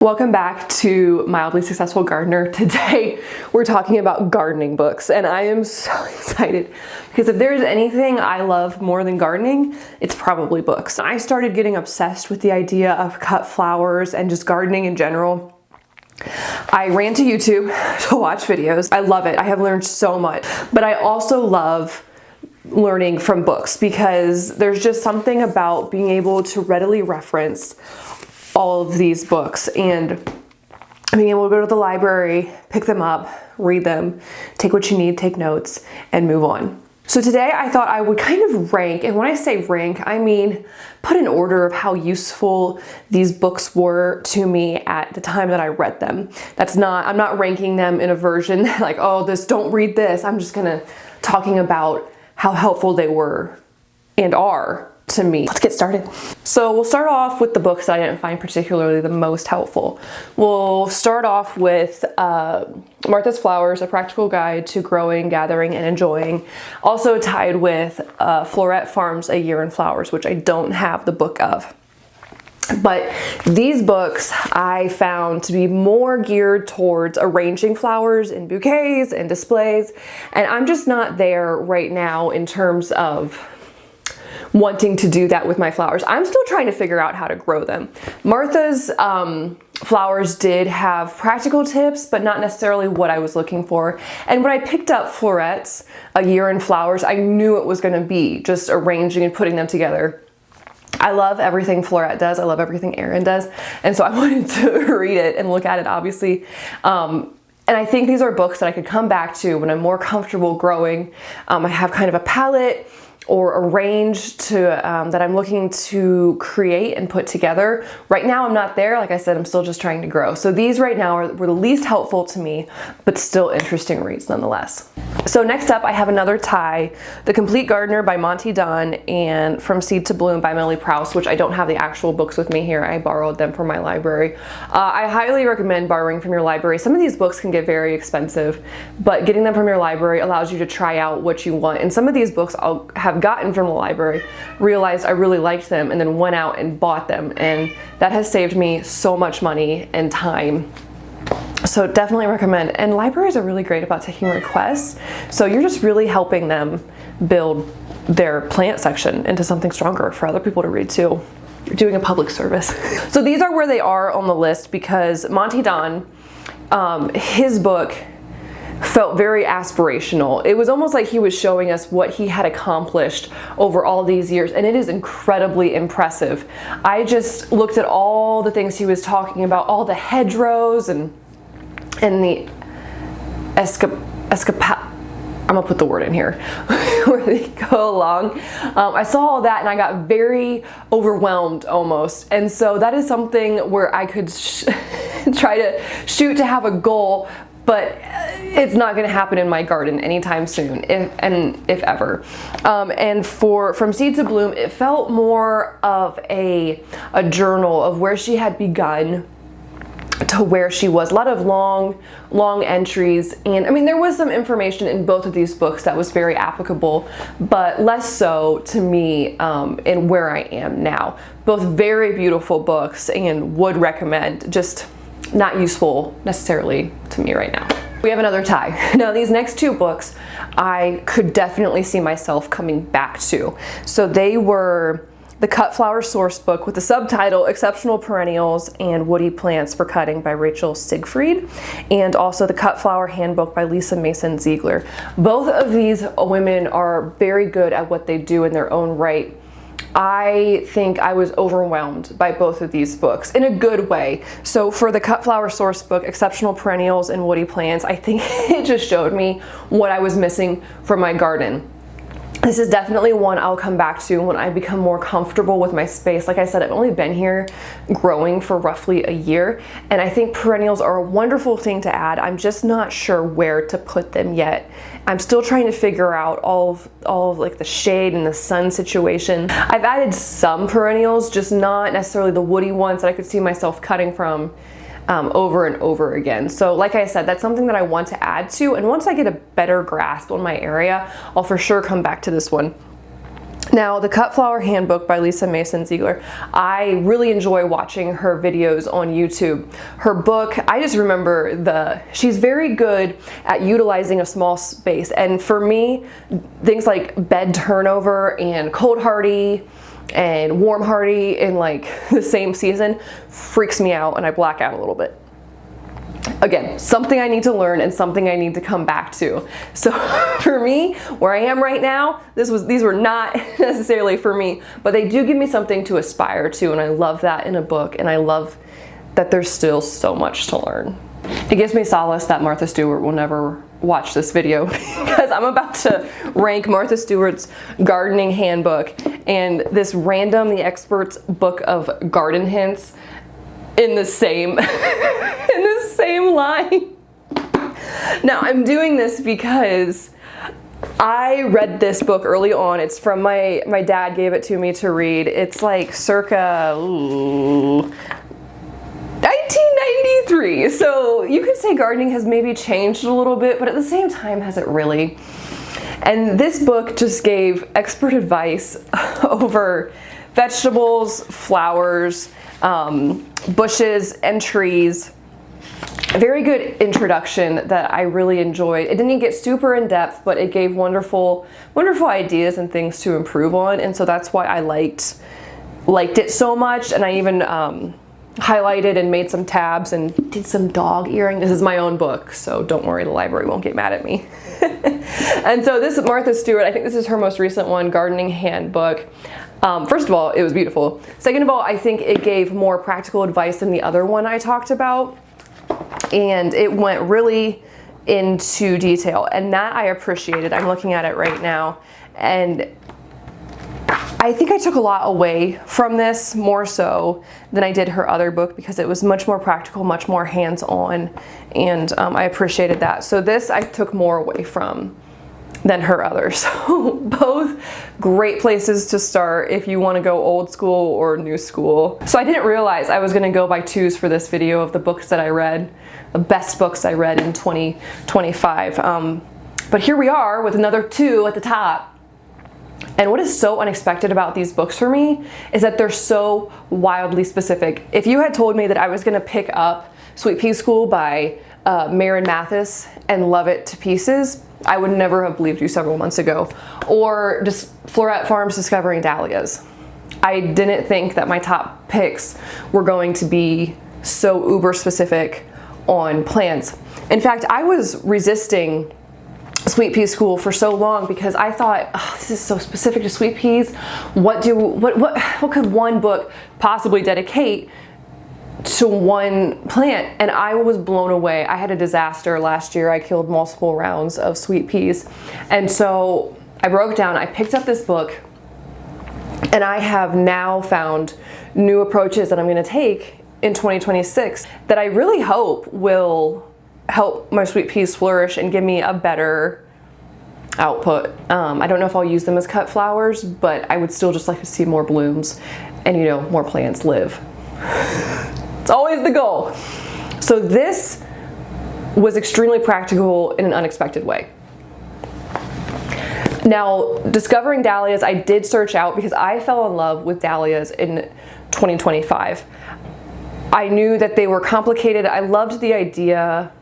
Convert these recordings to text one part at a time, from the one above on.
Welcome back to Mildly Successful Gardener. Today we're talking about gardening books, and I am so excited because if there's anything I love more than gardening, it's probably books. I started getting obsessed with the idea of cut flowers and just gardening in general. I ran to YouTube to watch videos. I love it. I have learned so much, but I also love learning from books because there's just something about being able to readily reference all of these books and being able to go to the library, pick them up, read them, take what you need, take notes, and move on. So today I thought I would kind of rank, and when I say rank, I mean put an order of how useful these books were to me at the time that I read them. I'm not ranking them in a version like, oh, don't read this. I'm just talking about how helpful they were and are to me. Let's get started. So we'll start off with the books that I didn't find particularly the most helpful. We'll start off with Martha's Flowers, A Practical Guide to Growing, Gathering, and Enjoying. Also tied with Florette Farm's A Year in Flowers, which I don't have the book of. But these books I found to be more geared towards arranging flowers in bouquets and displays. And I'm just not there right now in terms of wanting to do that with my flowers. I'm still trying to figure out how to grow them. Martha's Flowers did have practical tips, but not necessarily what I was looking for. And when I picked up Florette's A Year in Flowers, I knew it was gonna be just arranging and putting them together. I love everything Florette does. I love everything Erin does. And so I wanted to read it and look at it, obviously. And I think these are books that I could come back to when I'm more comfortable growing. I have kind of a palette or a range that I'm looking to create and put together. Right now I'm not there. Like I said, I'm still just trying to grow. So these right now were the least helpful to me, but still interesting reads nonetheless. So next up I have another tie, The Complete Gardener by Monty Dunn and From Seed to Bloom by Millie Prowse, which I don't have the actual books with me here. I borrowed them from my library. I highly recommend borrowing from your library. Some of these books can get very expensive, but getting them from your library allows you to try out what you want. And some of these books I'll have gotten from the library, realized I really liked them, and then went out and bought them. And that has saved me so much money and time. So definitely recommend. And libraries are really great about taking requests. So you're just really helping them build their plant section into something stronger for other people to read too. You're doing a public service. So these are where they are on the list because Monty Dunn, his book felt very aspirational. It was almost like he was showing us what he had accomplished over all these years, and it is incredibly impressive. I just looked at all the things he was talking about, all the hedgerows and the I'm gonna put the word in here, where they go along. I saw all that and I got very overwhelmed almost. And so that is something where I could try to shoot to have a goal, but it's not going to happen in my garden anytime soon, if ever. And From Seed to Bloom, it felt more of a journal of where she had begun to where she was. A lot of long entries, and I mean there was some information in both of these books that was very applicable, but less so to me in where I am now. Both very beautiful books and would recommend, just not useful necessarily to me right now. We have another tie. Now these next two books I could definitely see myself coming back to. So they were the Cut Flower Source book with the subtitle Exceptional Perennials and Woody Plants for Cutting by Rachel Siegfried, and also the Cut Flower Handbook by Lisa Mason Ziegler. Both of these women are very good at what they do in their own right. I think I was overwhelmed by both of these books in a good way. So for the Cut Flower Source book, Exceptional Perennials and Woody Plants, I think it just showed me what I was missing from my garden. This is definitely one I'll come back to when I become more comfortable with my space. Like I said, I've only been here growing for roughly a year, and I think perennials are a wonderful thing to add. I'm just not sure where to put them yet. I'm still trying to figure out all of like the shade and the sun situation. I've added some perennials, just not necessarily the woody ones that I could see myself cutting from over and over again. So like I said, that's something that I want to add to, and once I get a better grasp on my area, I'll for sure come back to this one. Now, the Cut Flower Handbook by Lisa Mason Ziegler, I really enjoy watching her videos on YouTube. Her book, I just remember she's very good at utilizing a small space. And for me, things like bed turnover and cold hardy and warm hardy in like the same season freaks me out and I black out a little bit. Again, something I need to learn and something I need to come back to. So for me, where I am right now, these were not necessarily for me, but they do give me something to aspire to, and I love that in a book, and I love that there's still so much to learn. It gives me solace that Martha Stewart will never watch this video because I'm about to rank Martha Stewart's gardening handbook and this random The Expert's book of garden hints in the same in the same line. Now, I'm doing this because I read this book early on. It's from my dad gave it to me to read. It's like circa 1993. So you could say gardening has maybe changed a little bit, but at the same time, has it really? And this book just gave expert advice over vegetables, flowers, bushes, and trees. A very good introduction that I really enjoyed. It didn't get super in depth, but it gave wonderful ideas and things to improve on, and so that's why I liked it so much. And I even highlighted and made some tabs and did some dog earring. This is my own book, so don't worry, the library won't get mad at me. And so this is Martha Stewart. I think this is her most recent one, Gardening Handbook. First of all, it was beautiful. Second of all, I think it gave more practical advice than the other one I talked about. And it went really into detail, and that I appreciated. I'm looking at it right now, and I think I took a lot away from this, more so than I did her other book, because it was much more practical, much more hands-on, and I appreciated that. So this I took more away from than her others. So both great places to start if you want to go old school or new school. So I didn't realize I was going to go by twos for this video of the books that I read, the best books I read in 2025. But here we are with another 2 at the top. And what is so unexpected about these books for me is that they're so wildly specific. If you had told me that I was going to pick up Sweet Pea School by Marin Mathis and love it to pieces, I would never have believed you several months ago. Or just Floret Farms Discovering Dahlias. I didn't think that my top picks were going to be so uber specific on plants. In fact, I was resisting Sweet Pea School for so long because I thought, oh, this is so specific to sweet peas. What could one book possibly dedicate to one plant? And I was blown away. I had a disaster last year. I killed multiple rounds of sweet peas. And so I broke down, I picked up this book, and I have now found new approaches that I'm going to take in 2026 that I really hope will help my sweet peas flourish and give me a better output. I don't know if I'll use them as cut flowers, but I would still just like to see more blooms and, you know, more plants live. It's always the goal. So this was extremely practical in an unexpected way. Now, Discovering Dahlias, I did search out because I fell in love with dahlias in 2025. I knew that they were complicated. I loved the idea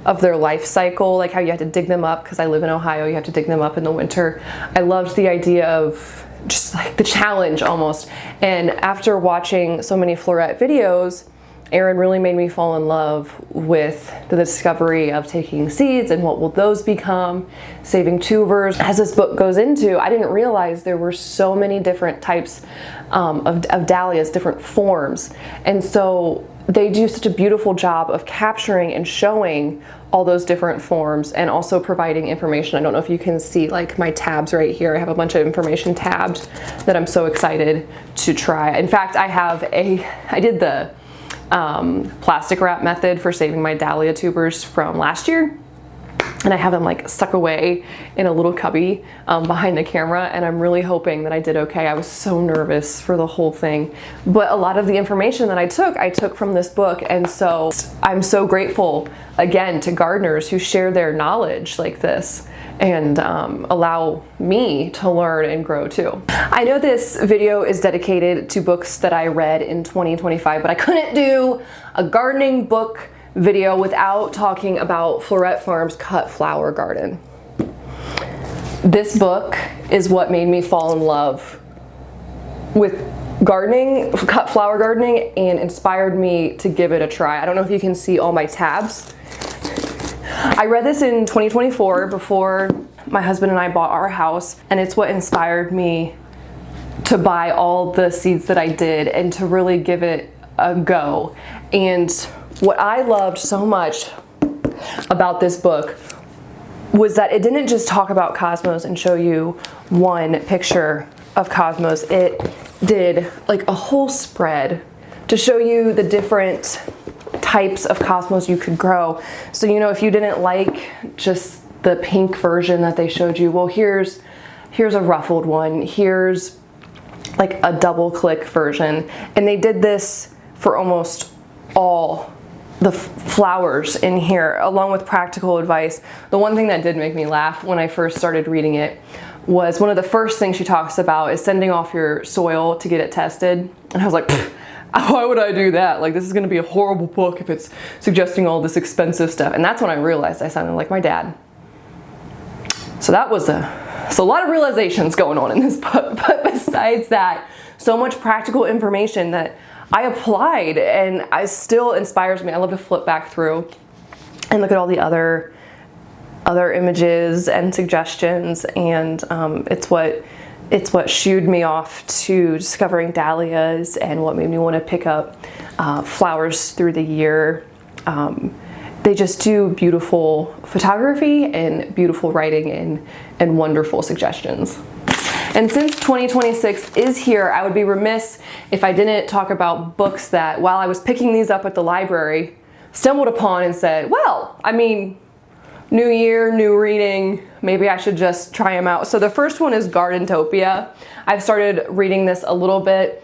of their life cycle, like how you have to dig them up, because I live in Ohio, you have to dig them up in the winter. I loved the idea of just like the challenge almost. And after watching so many floret videos, Erin really made me fall in love with the discovery of taking seeds and what will those become, saving tubers. As this book goes into, I didn't realize there were so many different types of dahlias, different forms. And so they do such a beautiful job of capturing and showing all those different forms and also providing information. I don't know if you can see like my tabs right here. I have a bunch of information tabbed that I'm so excited to try. In fact, I did the plastic wrap method for saving my dahlia tubers from last year, and I have them like stuck away in a little cubby behind the camera, and I'm really hoping that I did okay. I was so nervous for the whole thing, but a lot of the information that I took from this book, and so I'm so grateful again to gardeners who share their knowledge like this, and allow me to learn and grow too. I know this video is dedicated to books that I read in 2025, but I couldn't do a gardening book video without talking about Florette Farm's Cut Flower Garden. This book is what made me fall in love with gardening, cut flower gardening, and inspired me to give it a try. I don't know if you can see all my tabs. I read this in 2024 before my husband and I bought our house, and it's what inspired me to buy all the seeds that I did and to really give it a go. And what I loved so much about this book was that it didn't just talk about cosmos and show you one picture of cosmos. It did like a whole spread to show you the different types of cosmos you could grow. So, you know, if you didn't like just the pink version that they showed you, well, here's a ruffled one, here's like a double click version. And they did this for almost all the flowers in here, along with practical advice. The one thing that did make me laugh when I first started reading it was one of the first things she talks about is sending off your soil to get it tested. And I was like, why would I do that? Like, this is gonna be a horrible book if it's suggesting all this expensive stuff. And that's when I realized I sounded like my dad. So that was a lot of realizations going on in this book. But besides that, so much practical information that I applied, and it still inspires me. I love to flip back through and look at all the other images and suggestions, and it's what shooed me off to discovering dahlias and what made me want to pick up flowers through the year. They just do beautiful photography and beautiful writing and wonderful suggestions. And since 2026 is here, I would be remiss if I didn't talk about books that, while I was picking these up at the library, stumbled upon and said, well, I mean, new year, new reading, maybe I should just try them out. So the first one is Gardentopia. I've started reading this a little bit.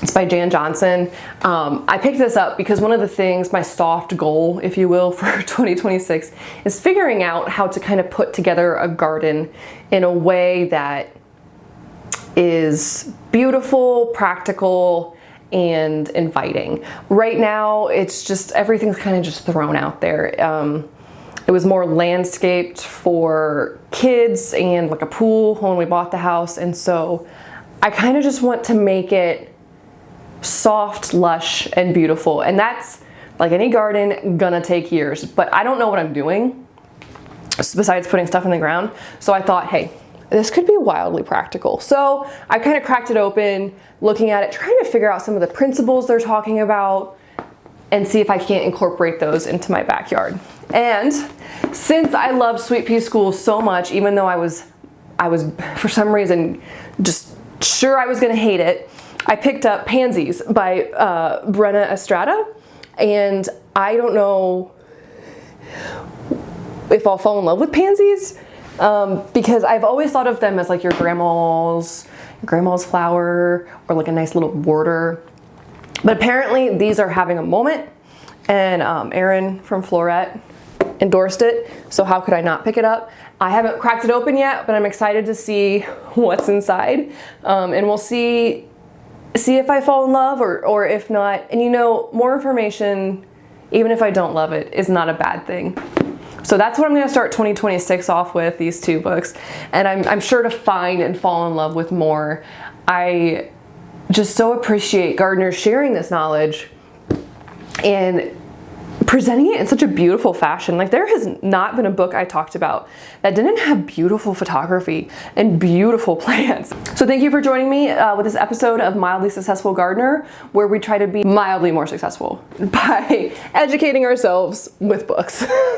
It's by Jan Johnson. I picked this up because one of the things, my soft goal, if you will, for 2026 is figuring out how to kind of put together a garden in a way that is beautiful, practical, and inviting. Right now, it's just, everything's kind of just thrown out there. It was more landscaped for kids and like a pool when we bought the house. And so I kind of just want to make it soft, lush, and beautiful. And that's, like any garden, gonna take years. But I don't know what I'm doing besides putting stuff in the ground. So I thought, hey, this could be wildly practical. So I kind of cracked it open, looking at it, trying to figure out some of the principles they're talking about and see if I can't incorporate those into my backyard. And since I love Sweet Pea School so much, even though I was for some reason just sure I was gonna hate it, I picked up Pansies by Brenna Estrada, and I don't know if I'll fall in love with pansies because I've always thought of them as like your grandma's flower or like a nice little border. But apparently these are having a moment, and Erin from Florette endorsed it, so how could I not pick it up? I haven't cracked it open yet, but I'm excited to see what's inside, and we'll see if I fall in love or if not. And you know, more information, even if I don't love it, is not a bad thing. So that's what I'm gonna start 2026 off with, these two books. And I'm sure to find and fall in love with more. I just so appreciate gardeners sharing this knowledge and presenting it in such a beautiful fashion. Like, there has not been a book I talked about that didn't have beautiful photography and beautiful plants. So thank you for joining me with this episode of Mildly Successful Gardener, where we try to be mildly more successful by educating ourselves with books.